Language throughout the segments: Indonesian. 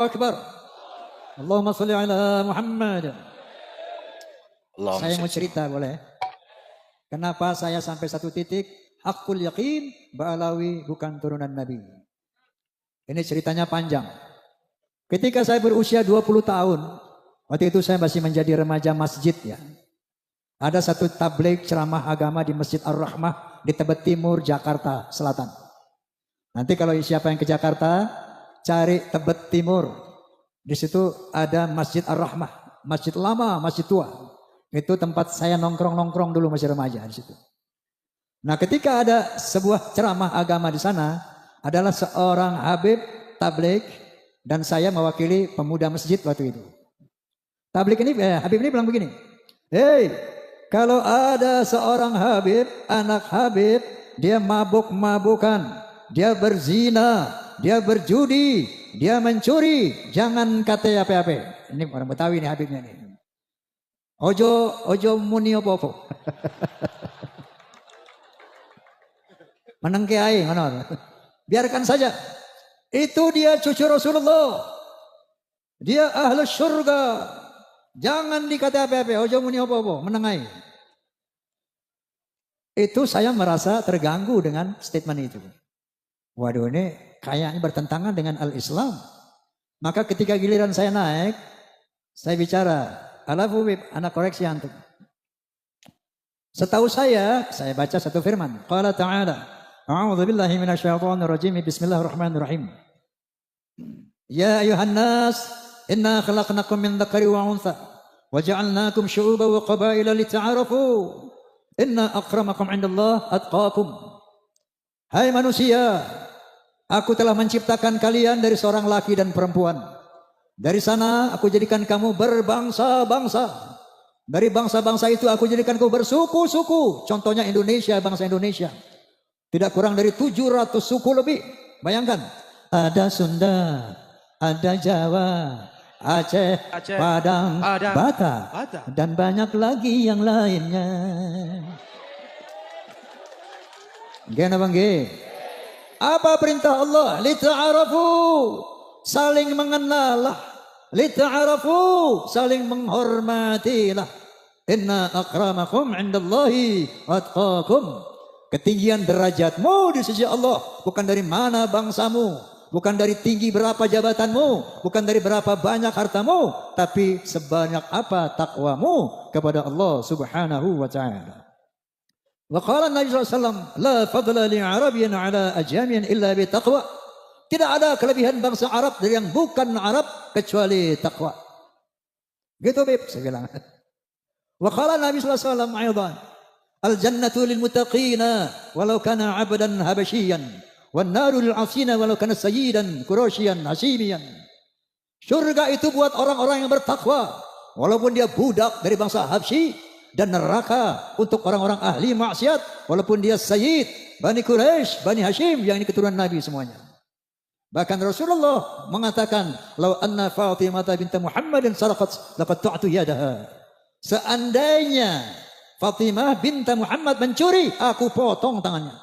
Akbar. Allahumma sholli ala Muhammad. Saya mau cerita boleh? Kenapa saya sampai satu titik hakul yakin Ba'alawi bukan turunan Nabi. Ini ceritanya panjang. Ketika saya berusia 20 tahun, waktu itu saya masih menjadi remaja masjid ya. Ada satu tabligh ceramah agama di Masjid Ar-Rahmah di Tebet Timur, Jakarta Selatan. Nanti kalau siapa yang ke Jakarta, cari Tebet Timur. Di situ ada Masjid Ar-Rahmah, masjid lama, masjid tua. Itu tempat saya nongkrong-nongkrong dulu masih remaja di situ. Nah, ketika ada sebuah ceramah agama di sana, adalah seorang habib tabligh dan saya mewakili pemuda masjid waktu itu. Tabligh ini, habib ini bilang begini, "Hei, kalau ada seorang habib, anak habib, dia mabuk-mabukan, dia berzina, dia berjudi, dia mencuri, jangan kata apa-apa." Ini orang Betawi nih habibnya nih. Ojo muni apa-apa. Menengke ae ngono. Biarkan saja. Itu dia cucu Rasulullah. Dia ahli surga. Jangan dikata apa-apa, ojo muni apa-apa, meneng ae. Itu saya merasa terganggu dengan statement itu. Waduh, ini kayaknya bertentangan dengan al-Islam. Maka ketika giliran saya naik, saya bicara, "Alafu bib, anak koreksi antum." Setahu saya baca satu firman. Qala ta'ala, "A'udzu billahi minasyaitonir rajim. Bismillahirrahmanirrahim. Ya ayuhan nas, inna khalaqnakum min dzakari wa untha wa ja'alnakum syu'uban wa qabaila lita'arafu. Inna akramakum 'indallahi atqakum." Hai manusia, aku telah menciptakan kalian dari seorang laki dan perempuan. Dari sana aku jadikan kamu berbangsa-bangsa. Dari bangsa-bangsa itu aku jadikan kamu bersuku-suku. Contohnya Indonesia, bangsa Indonesia. Tidak kurang dari 700 suku lebih. Bayangkan, ada Sunda, ada Jawa, Aceh, Padang, Batak, dan banyak lagi yang lainnya. Gimana bang? Apa perintah Allah? Lita'arafu, saling mengenallah. Lita'arafu, saling menghormatilah. Inna akramakum 'indallahi atqakum. Ketinggian derajatmu di sisi Allah bukan dari mana bangsamu, bukan dari tinggi berapa jabatanmu, bukan dari berapa banyak hartamu, tapi sebanyak apa takwamu kepada Allah Subhanahu wa taala. Wa qala Nabi sallallahu alaihi wasallam, "La fadla li 'arabiyyin 'ala ajamiyyin illa bi taqwa." Tidak ada kelebihan bangsa Arab dari yang bukan Arab kecuali takwa. Gitu Bib, saya bilang. Wa qala Nabi sallallahu alaihi wasallam aidan, "Al-jannatu lil muttaqina walau kana 'abdan habasyian, wan naru lil 'asina walau kana sayyidan quraisyan hashimiyan." Surga itu buat orang-orang yang bertakwa walaupun dia budak dari bangsa Habsyi, dan neraka untuk orang-orang ahli maksiat walaupun dia sayyid Bani Quraisy, Bani Hashim yang ini keturunan Nabi semuanya. Bahkan Rasulullah mengatakan, "Lau anna Fatimah bint Muhammadin saraqat laqad tu'tu yadaha." Seandainya Fatimah bint Muhammad mencuri, aku potong tangannya.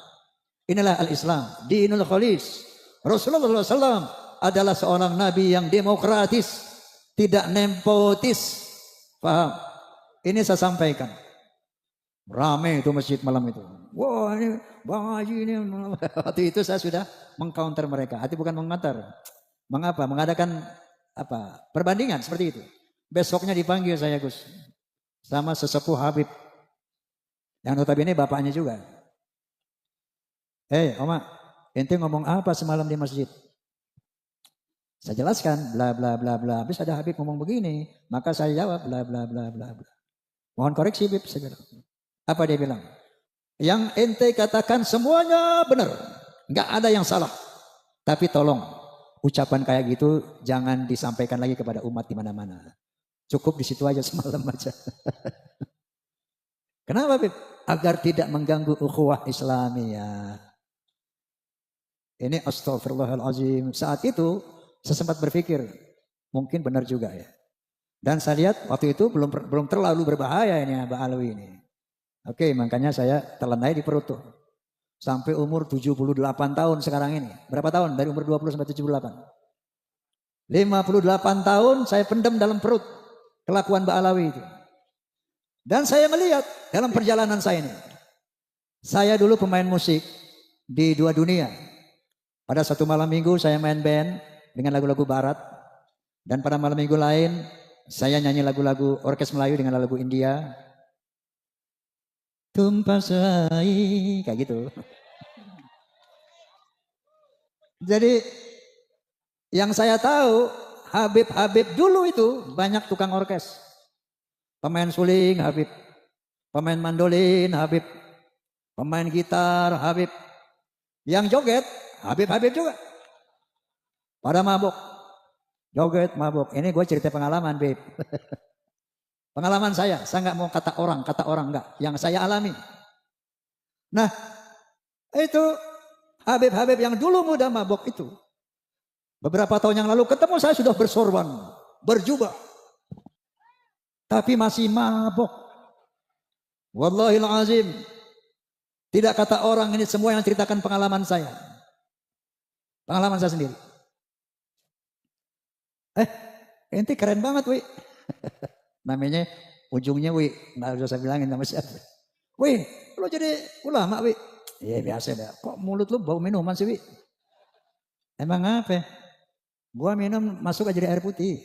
Inilah al-Islam, dinul khalis. Rasulullah SAW adalah seorang nabi yang demokratis, tidak nepotis. Paham? Ini saya sampaikan. Ramai itu masjid malam itu. Wah, ini Bang Haji ini. Waktu itu saya sudah mengcounter mereka. Hati bukan mengantar. Mengapa? Mengadakan perbandingan seperti itu. Besoknya dipanggil saya Gus sama sesepuh Habib yang notabene bapaknya juga. "Hei Oma, ente ngomong apa semalam di masjid?" Saya jelaskan bla bla bla bla. Habis ada Habib ngomong begini, maka saya jawab bla bla bla bla bla. "Mohon koreksi Bib," saya bilang. Apa dia bilang? "Yang ente katakan semuanya benar. Enggak ada yang salah. Tapi tolong ucapan kayak gitu jangan disampaikan lagi kepada umat di mana-mana. Cukup di situ aja semalam aja." Kenapa Bib? Agar tidak mengganggu ukhuwah Islamiyah. Ini astagfirullahalazim. Saat itu saya sempat berpikir mungkin benar juga ya. Dan saya lihat waktu itu belum terlalu berbahaya ini Ba'alawi ini. Oke, makanya saya telan aja di perut tuh. Sampai umur 78 tahun sekarang ini. Berapa tahun? Dari umur 20 sampai 78. 58 tahun saya pendam dalam perut kelakuan Mbak Alawi itu. Dan saya melihat dalam perjalanan saya ini. Saya dulu pemain musik di 2 dunia. Pada satu malam minggu saya main band dengan lagu-lagu barat. Dan pada malam minggu lain saya nyanyi lagu-lagu orkes Melayu dengan lagu India. Tumpasai, kayak gitu. Jadi yang saya tahu Habib dulu itu banyak tukang orkes. Pemain suling Habib, pemain mandolin Habib, pemain gitar Habib. Yang joget Habib juga. Pada mabuk. Joget mabuk. Ini gue cerita pengalaman, Beb. Pengalaman saya nggak mau kata orang enggak. Yang saya alami. Nah, itu Habib yang dulu muda mabuk itu. Beberapa tahun yang lalu ketemu saya sudah bersorban, berjubah. Tapi masih mabuk. Wallahil azim. Tidak kata orang, ini semua yang ceritakan pengalaman saya. Pengalaman saya sendiri. Ente keren banget, Wi. Namanya ujungnya Wi. Nggak usah saya bilangin nama siapa. Wi, lo jadi ulama, Wi. Iya biasa dah. Kok mulut lo bau minuman sih, Wi? Emang apa? Gua minum masuk aja jadi air putih.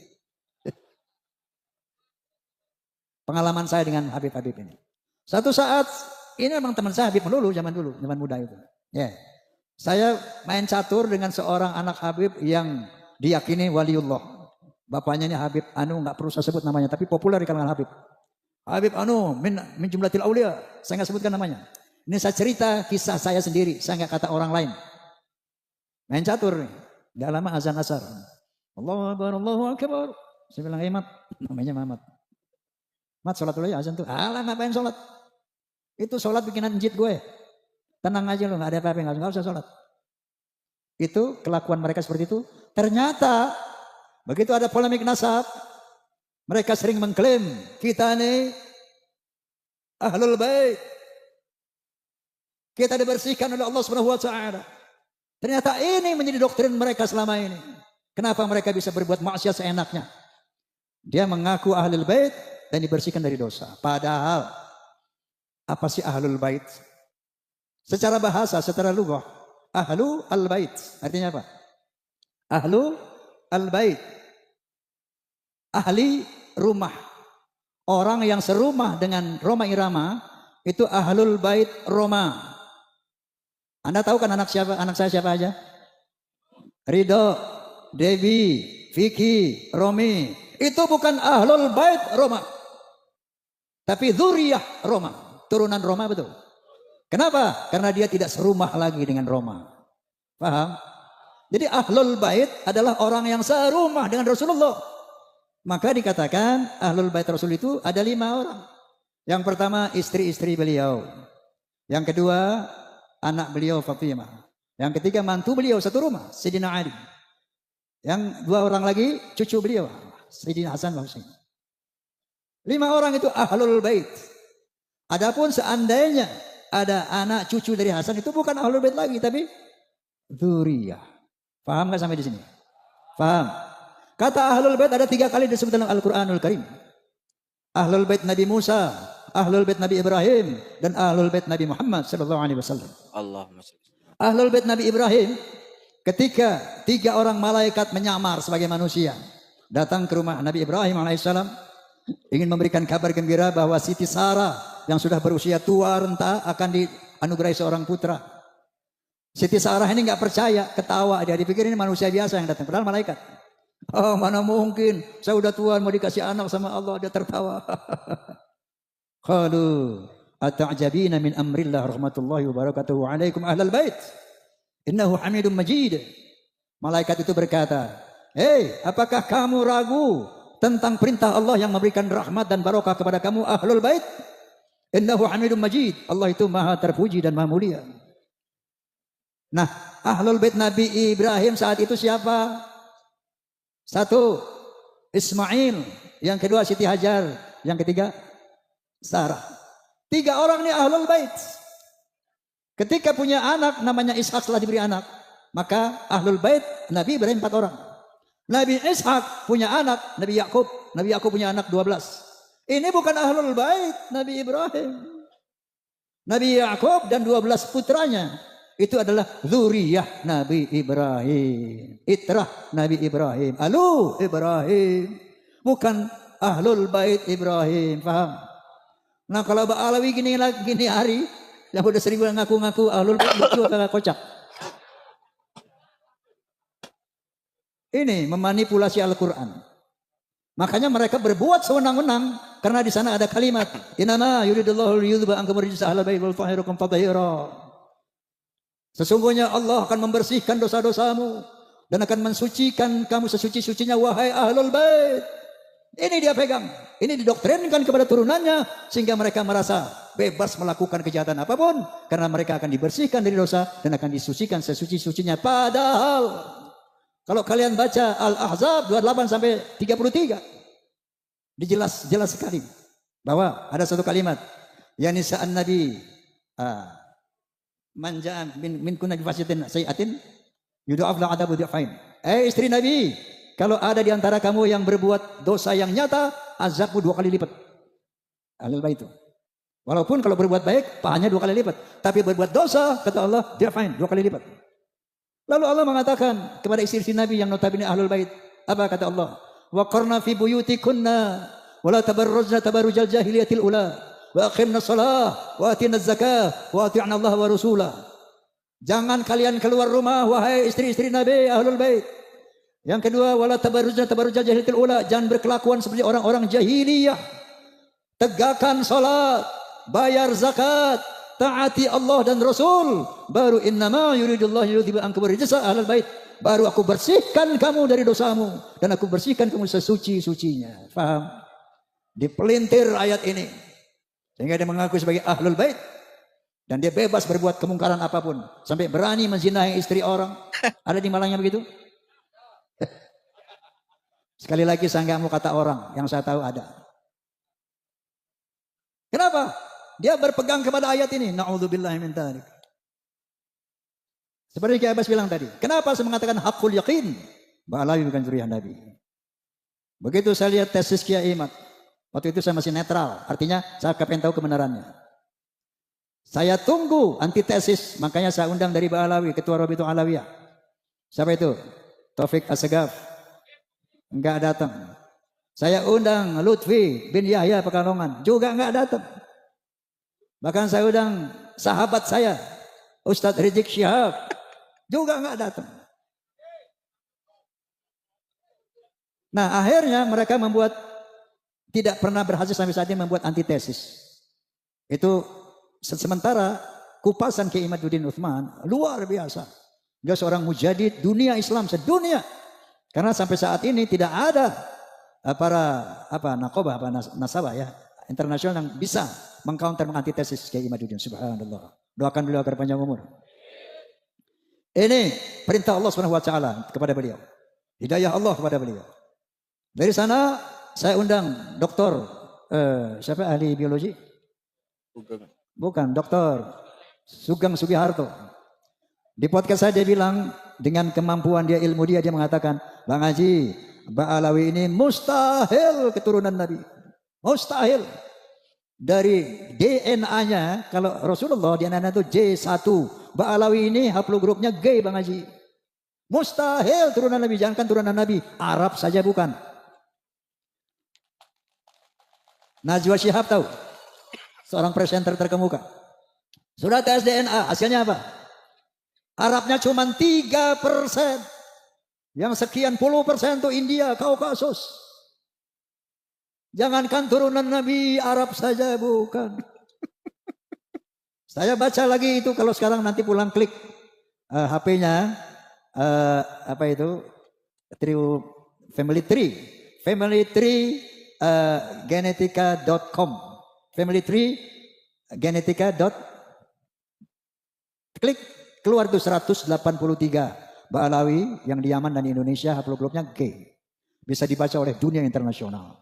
Pengalaman saya dengan Habib ini. Satu saat, ini memang teman saya Habib melulu, zaman muda itu. Ya. Saya main catur dengan seorang anak Habib yang diyakini waliullah. Bapaknya ini Habib Anu, nggak perlu saya sebut namanya, tapi populer di kalangan Habib. Habib Anu min jumlatil aulia, saya nggak sebutkan namanya. Ini saya cerita kisah saya sendiri, saya nggak kata orang lain. Main catur nih, nggak lama azan asar. Allahu akbar. Saya bilang, Mat, namanya Mamat. Mat, sholat dulu ya azan tuh. Alah, ngapain sholat? Itu sholat bikinan njit gue. Tenang aja lo, nggak ada apa-apa, nggak usah sholat. Itu kelakuan mereka seperti itu. Ternyata begitu ada polemik nasab, mereka sering mengklaim kita ini ahlul bait. Kita dibersihkan oleh Allah Subhanahu wa taala. Ternyata ini menjadi doktrin mereka selama ini. Kenapa mereka bisa berbuat maksiat seenaknya? Dia mengaku ahlul bait dan dibersihkan dari dosa. Padahal apa sih ahlul bait? Secara bahasa, secara lughah, ahlu al-bait artinya apa? Ahlu al-bait, ahli rumah. Orang yang serumah dengan Roma Irama itu ahlul bait Roma. Anda tahu kan anak saya siapa aja? Ridho, Devi, Vicky, Romi. Itu bukan ahlul bait Roma. Tapi dzurriyyah Roma, turunan Roma betul. Kenapa? Karena dia tidak serumah lagi dengan Roma. Paham? Jadi ahlul bait adalah orang yang serumah dengan Rasulullah. Maka dikatakan ahlul bait Rasul itu ada 5 orang. Yang pertama istri-istri beliau. Yang kedua anak beliau Fatimah. Yang ketiga mantu beliau satu rumah, Sayyidina Ali. Yang 2 orang lagi cucu beliau, Sayyidina Hasan wa Husain. 5 orang itu ahlul bait. Adapun seandainya ada anak cucu dari Hasan itu bukan ahlul bait lagi tapi dzurriyyah. Paham gak sampai di sini? Paham? Kata ahlul bait ada 3 kali disebut dalam Al-Qur'anul Karim. Ahlul bait Nabi Musa, ahlul bait Nabi Ibrahim, dan ahlul bait Nabi Muhammad sallallahu alaihi wasallam. Allahumma shalli. Ahlul bait Nabi Ibrahim ketika 3 orang malaikat menyamar sebagai manusia datang ke rumah Nabi Ibrahim alaihissalam ingin memberikan kabar gembira bahwa Siti Sarah yang sudah berusia tua renta akan dianugerahi seorang putra. Siti Sarah ini nggak percaya, ketawa dia, dipikir ini manusia biasa yang datang, padahal malaikat. Oh mana mungkin, saya udah tua mau dikasih anak sama Allah, dia tertawa. Qalu ata'jabina min amrillah rahmatullahi wa barakatuhu alaikum ahlal bait innahu hamidun majid. Malaikat itu berkata, hei, apakah kamu ragu tentang perintah Allah yang memberikan rahmat dan barokah kepada kamu ahlul bait? Innahu hamidun majid. Allah itu maha terpuji dan maha mulia. Nah, ahlul bait Nabi Ibrahim saat itu siapa? 1 Ismail, yang kedua Siti Hajar, yang ketiga Sarah. 3 orang ini ahlul bait. Ketika punya anak namanya Ishak setelah diberi anak, maka ahlul bait Nabi Ibrahim 4 orang. Nabi Ishak punya anak, Nabi Yakub. Nabi Yakub punya anak 12. Ini bukan ahlul bait Nabi Ibrahim. Nabi Yakub dan 12 putranya itu adalah zuriyah Nabi Ibrahim. Itrah Nabi Ibrahim. Alu Ibrahim. Bukan ahlul bait Ibrahim. Paham? Nah kalau Ba'alawi gini hari, yang udah 1000 ngaku-ngaku ahlul bait itu agak kocak. Ini memanipulasi Al-Quran. Makanya mereka berbuat sewenang-wenang karena di sana ada kalimat innama yuridullahu liyudhhiba ankum rijsa ahlal bait wal yutahhirakum tatheera. Sesungguhnya Allah akan membersihkan dosa-dosamu dan akan mensucikan kamu sesuci-sucinya wahai ahlul bait. Ini dia pegang. Ini didoktrinkan kepada turunannya sehingga mereka merasa bebas melakukan kejahatan apapun karena mereka akan dibersihkan dari dosa dan akan disucikan sesuci-sucinya. Padahal kalau kalian baca Al-Ahzab 28 sampai 33 jelas sekali bahwa ada satu kalimat ya nisa'an nabi manja min kunna bifasitin sayiatin yudha'af la adabu dhi'fain. Istri Nabi, kalau ada di antara kamu yang berbuat dosa yang nyata, azabmu 2 kali lipat. Ahlul bait itu. Walaupun kalau berbuat baik, pahanya 2 kali lipat. Tapi berbuat dosa, kata Allah, dhi'fain, 2 kali lipat. Lalu Allah mengatakan kepada istri-istri Nabi yang notabene ahlul bait, apa kata Allah? Wa qarna fi buyutikunna wa la tabarrujna tabarrujal jahiliyatil ula wa aqimna shalah wa atina zakah wa ati'na Allah wa rasulah. Jangan kalian keluar rumah wahai istri-istri Nabi ahlul bait. Yang kedua, wala tabarrujna tabarrujal jahiliyatil ula, jangan berkelakuan seperti orang-orang jahiliyah. Tegakkan salat, bayar zakat, taati Allah dan Rasul, baru innama yuridullahu yudhiba ankum rijsa ahlal bait, baru aku bersihkan kamu dari dosamu dan aku bersihkan kamu sesuci-sucinya. Paham? Dipelintir ayat ini sehingga dia mengaku sebagai ahlul bait dan dia bebas berbuat kemungkaran apapun sampai berani menzinahi istri orang. Ada di Malangnya begitu? Sekali lagi saya nggak mau kata orang, yang saya tahu ada. Kenapa? Dia berpegang kepada ayat ini. Na'udzubillahi min dzalik. Seperti Kiai Abbas bilang tadi. Kenapa saya mengatakan hakul yakin? Ba'alawi bukan zuriyah Nabi. Begitu saya lihat tesis Kiai Imad. Waktu itu saya masih netral. Artinya saya pengen tahu kebenarannya. Saya tunggu antitesis. Makanya saya undang dari Ba'alawi, Ketua Rabitul Alawiyah. Siapa itu? Taufik Assegaf. Enggak datang. Saya undang Lutfi bin Yahya Pekalongan. Juga enggak datang. Bahkan saya undang sahabat saya, Ustadz Rizik Syihab, juga nggak datang. Nah akhirnya mereka tidak pernah berhasil sampai saat ini membuat antitesis. Itu sementara kupasan Kiai Imaduddin Utsman luar biasa. Dia seorang mujadid dunia Islam sedunia. Karena sampai saat ini tidak ada para nakobah, nasabah ya, internasional yang bisa mengcounter mengantitesis Kiai Imaduddin. Subhanallah. Doakan beliau agar panjang umur. Ini perintah Allah Subhanahu wa taala kepada beliau. Hidayah Allah kepada beliau. Dari sana saya undang doktor siapa ahli biologi? Bukan, Doktor Sugeng Sugiharto. Di podcast saya dia bilang dengan kemampuan dia, ilmu dia mengatakan, Bang Haji, Ba'alawi ini mustahil keturunan Nabi. Mustahil. Dari DNA-nya, kalau Rasulullah DNA-nya itu J1. Ba'alawi ini haplogrupnya G, Bang Haji. Mustahil turunan Nabi. Jangankan turunan Nabi, Arab saja bukan. Najwa Shihab tahu? Seorang presenter terkemuka. Sudah tes DNA, hasilnya apa? Arabnya cuma 3%. Yang sekian puluh persen itu India, Kaukasus. Jangankan turunan Nabi, Arab saja bukan. Saya baca lagi itu kalau sekarang nanti pulang klik HP-nya apa itu? Family Tree. Family Tree genetika.com. Family Tree genetika. Klik keluar tuh 183 Ba'alawi yang di Yaman dan di Indonesia haplogrupnya G. Bisa dibaca oleh dunia internasional.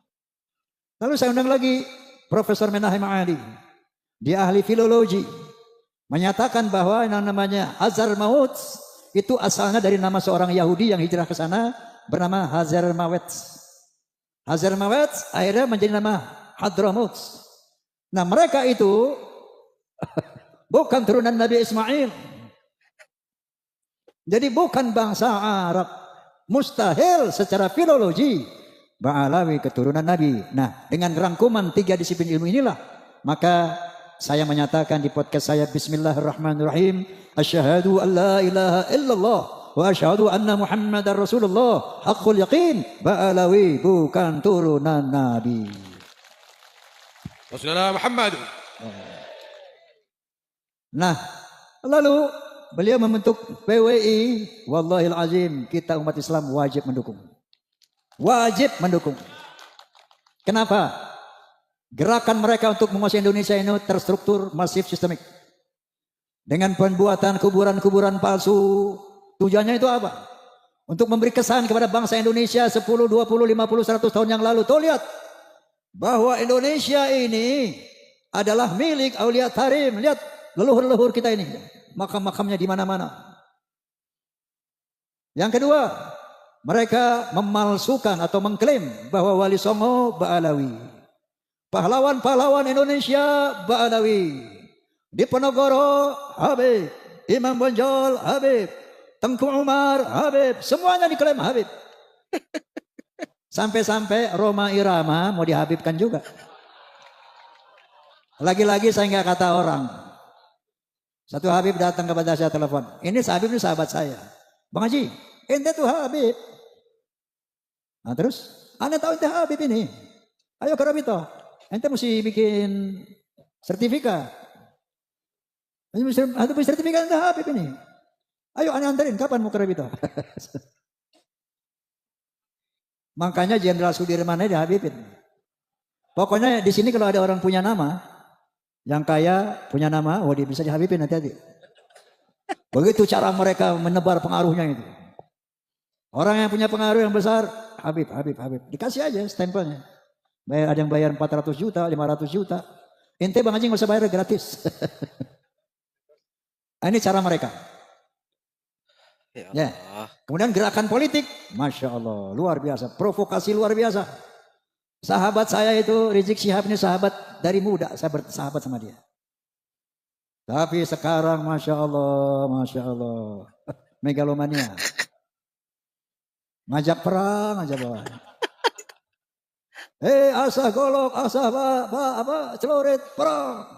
Lalu saya undang lagi Profesor Menahem Ali. Dia ahli filologi. Menyatakan bahwa yang namanya Hazar Maut itu asalnya dari nama seorang Yahudi yang hijrah ke sana bernama Hazarmawet. Hazarmawet akhirnya menjadi nama Hadramaut. Nah mereka itu bukan turunan Nabi Ismail. Jadi bukan bangsa Arab. Mustahil secara filologi Ba'alawi keturunan Nabi. Nah dengan rangkuman 3 disiplin ilmu inilah maka saya menyatakan di podcast saya Bismillahirrahmanirrahim. Asyhadu an la ilaha illallah wa asyhadu anna Muhammadar Rasulullah. Haqqul yaqin. Ba'alawi bukan turunan Nabi. Rasulullah Muhammad. Nah, lalu beliau membentuk PWI. Wallahil azim kita umat Islam wajib mendukung. Wajib mendukung. Kenapa? Gerakan mereka untuk menguasai Indonesia ini terstruktur, masif, sistemik. Dengan pembuatan kuburan-kuburan palsu. Tujuannya itu apa? Untuk memberi kesan kepada bangsa Indonesia 10, 20, 50, 100 tahun yang lalu. Tuh lihat. Bahwa Indonesia ini adalah milik Aulia Tarim. Lihat leluhur-leluhur kita ini. Makam-makamnya di mana-mana. Yang kedua, mereka memalsukan atau mengklaim bahwa Wali Songo Ba'alawi. Pahlawan-pahlawan Indonesia Ba'alawi. Diponegoro Habib, Imam Bonjol Habib, Tengku Umar Habib, semuanya diklaim Habib. Sampai-sampai Roma Irama mau dihabibkan juga. Lagi-lagi saya nggak kata orang. Satu Habib datang kepada saya telepon. Ini Habib ini sahabat saya. Bang Haji, ente tuh Habib. Nah terus, anda tahu ente Habib ini. Ayo ke Rabito. Ente mesti bikin sertifikat. Ente punya sertifikat ente Habib ini. Ayo anda anterin, kapan mau ke Rabito? Makanya Jenderal Sudirman aja dihabibin. Pokoknya di sini kalau ada orang punya nama, yang kaya punya nama, dia bisa dihabibin hati-hati. Begitu cara mereka menebar pengaruhnya itu. Orang yang punya pengaruh yang besar, Habib. Dikasih aja stempelnya. Ada yang bayar 400 juta, 500 juta. Ente Bang Haji nggak usah bayar gratis. Ini cara mereka. Ya. Kemudian gerakan politik, Masya Allah, luar biasa. Provokasi luar biasa. Sahabat saya itu, Rizik Syihab ini sahabat dari muda. Saya bersahabat sama dia. Tapi sekarang Masya Allah. Megalomania. Ngajak perang aja bawa. Asah golok, asah celurit, perang,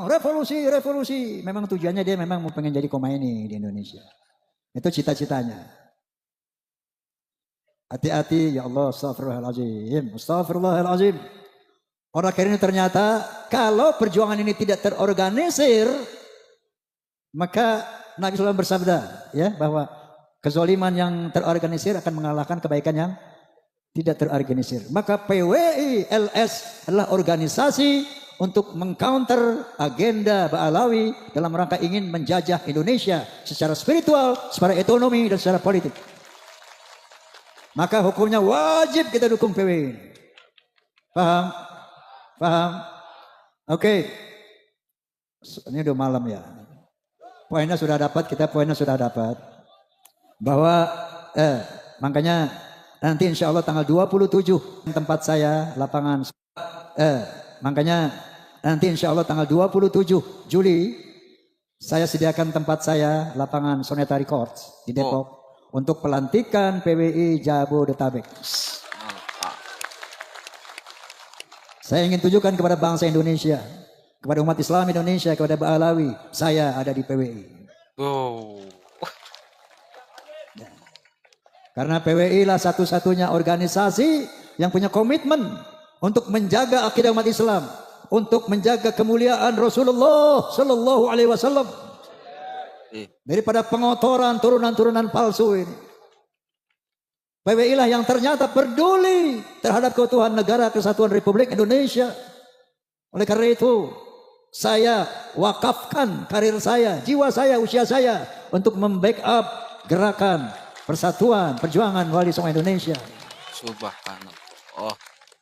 revolusi. Memang tujuannya dia memang mau pengen jadi Khomeini di Indonesia. Itu cita-citanya. Hati-hati ya Allah, astagfirullahaladzim. Orang akhirnya ternyata kalau perjuangan ini tidak terorganisir, maka Nabi SAW bersabda ya bahwa kezaliman yang terorganisir akan mengalahkan kebaikan yang tidak terorganisir. Maka PWI LS adalah organisasi untuk mengcounter agenda Ba'alawi dalam rangka ingin menjajah Indonesia secara spiritual, secara ekonomi, dan secara politik. Maka hukumnya wajib kita dukung PWI. Paham? Oke. Ini udah malam ya. Poinnya sudah dapat, bahwa makanya nanti insya Allah tanggal 27 tempat saya lapangan makanya nanti insya Allah tanggal 27 Juli saya sediakan tempat saya lapangan Soneta Records di Depok untuk pelantikan PWI Jabodetabek. Saya ingin tunjukkan kepada bangsa Indonesia, kepada umat Islam Indonesia, kepada Ba'alawi, saya ada di PWI. Karena PWI lah satu-satunya organisasi yang punya komitmen untuk menjaga akidah umat Islam, untuk menjaga kemuliaan Rasulullah Sallallahu Alaihi Wasallam daripada pengotoran turunan-turunan palsu ini. PWI lah yang ternyata peduli terhadap keutuhan negara kesatuan Republik Indonesia. Oleh karena itu, saya wakafkan karir saya, jiwa saya, usia saya untuk membackup gerakan persatuan perjuangan Wali Songo Indonesia. Subhanallah.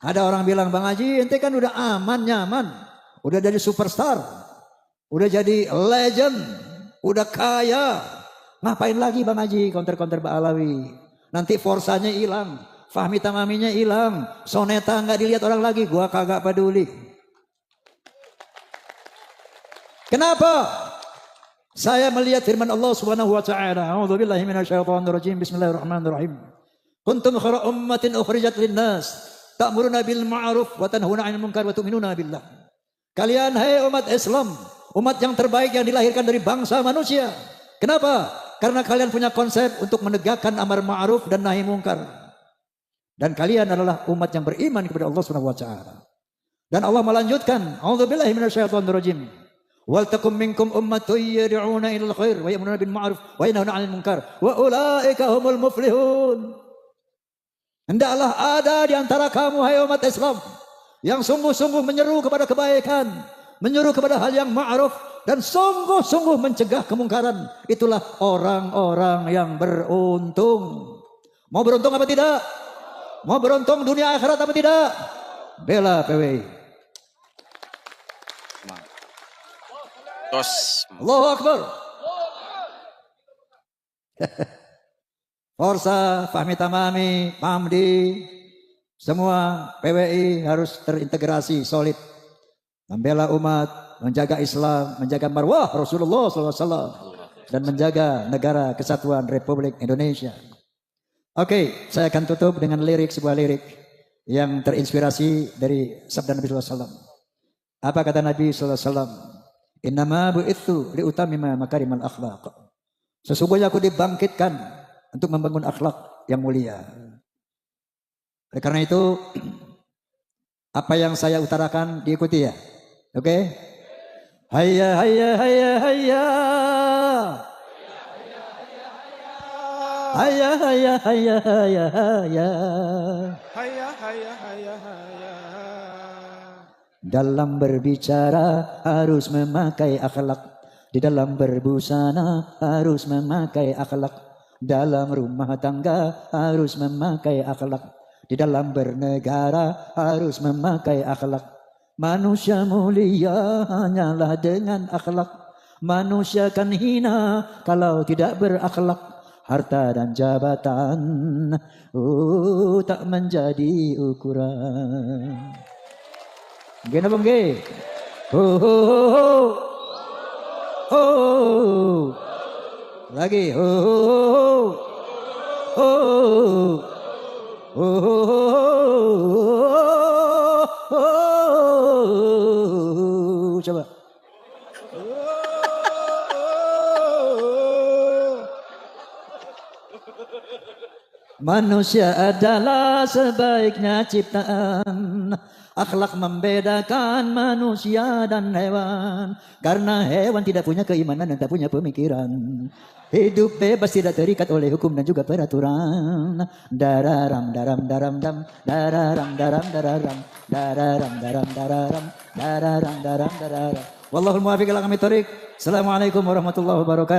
Ada orang bilang, Bang Haji, ente kan udah aman, nyaman, udah jadi superstar, udah jadi legend, udah kaya, ngapain lagi Bang Haji counter-counter Ba'alawi? Nanti forsanya hilang, Fahmi Tamaminya hilang, Soneta nggak dilihat orang lagi, gua kagak peduli. Kenapa? Saya melihat firman Allah Subhanahu wa taala, a'udzubillahi minasyaitonirrajim, bismillahirrahmanirrahim. Kuntum khairu ummatin ukhrijat linnas, ta'muruna bil ma'ruf wa tanhauna 'anil munkar wa tu'minuna billah. Kalian hai umat Islam, umat yang terbaik yang dilahirkan dari bangsa manusia. Kenapa? Karena kalian punya konsep untuk menegakkan amar ma'ruf dan nahi munkar. Dan kalian adalah umat yang beriman kepada Allah Subhanahu wa taala. Dan Allah melanjutkan, a'udzubillahi minasyaitonirrajim. Wal takum minkum ummatun yad'una ilal khair wa ya'muruna bil ma'ruf wa yanhauna 'anil munkar wa ulaika humul muflihun. Hendaklah ada di antara kamu hai umat Islam yang sungguh-sungguh menyeru kepada kebaikan, menyeru kepada hal yang ma'ruf dan sungguh-sungguh mencegah kemungkaran. Itulah orang-orang yang beruntung. Mau beruntung apa tidak? Mau beruntung dunia akhirat apa tidak? Bela PWI. Terus Allahu Akbar. Forsa, Fahmi Tamami, Pamdi, semua PWI harus terintegrasi solid. Membela umat, menjaga Islam, menjaga marwah Rasulullah SAW. Dan menjaga negara kesatuan Republik Indonesia. Oke, saya akan tutup dengan sebuah lirik yang terinspirasi dari sabda Nabi SAW. Apa kata Nabi SAW? Innama bu'ithu liutamima makarimal akhlaq. Sesungguhnya aku dibangkitkan untuk membangun akhlak yang mulia. Oleh karena itu, apa yang saya utarakan diikuti ya. Oke? Hayya hayya hayya hayya. Hayya hayya hayya hayya hayya. Hayya hayya hayya hayya. Dalam berbicara harus memakai akhlak. Di dalam berbusana harus memakai akhlak. Dalam rumah tangga harus memakai akhlak. Di dalam bernegara harus memakai akhlak. Manusia mulia hanyalah dengan akhlak. Manusia kan hina kalau tidak berakhlak. Harta dan jabatan tak menjadi ukuran. Gini bang G. Lagi. Coba. Manusia adalah sebaiknya ciptaan. Akhlak membedakan manusia dan hewan. Karena hewan tidak punya keimanan dan tak punya pemikiran. Hidup bebas tidak terikat oleh hukum dan juga peraturan. Dararam daram daram dam. Dararam daram dararam. Dararam daram dararam. Dararam daram dararam. Wallahul muwaffiq ila aqwamit thoriq. Assalamualaikum warahmatullahi wabarakatuh.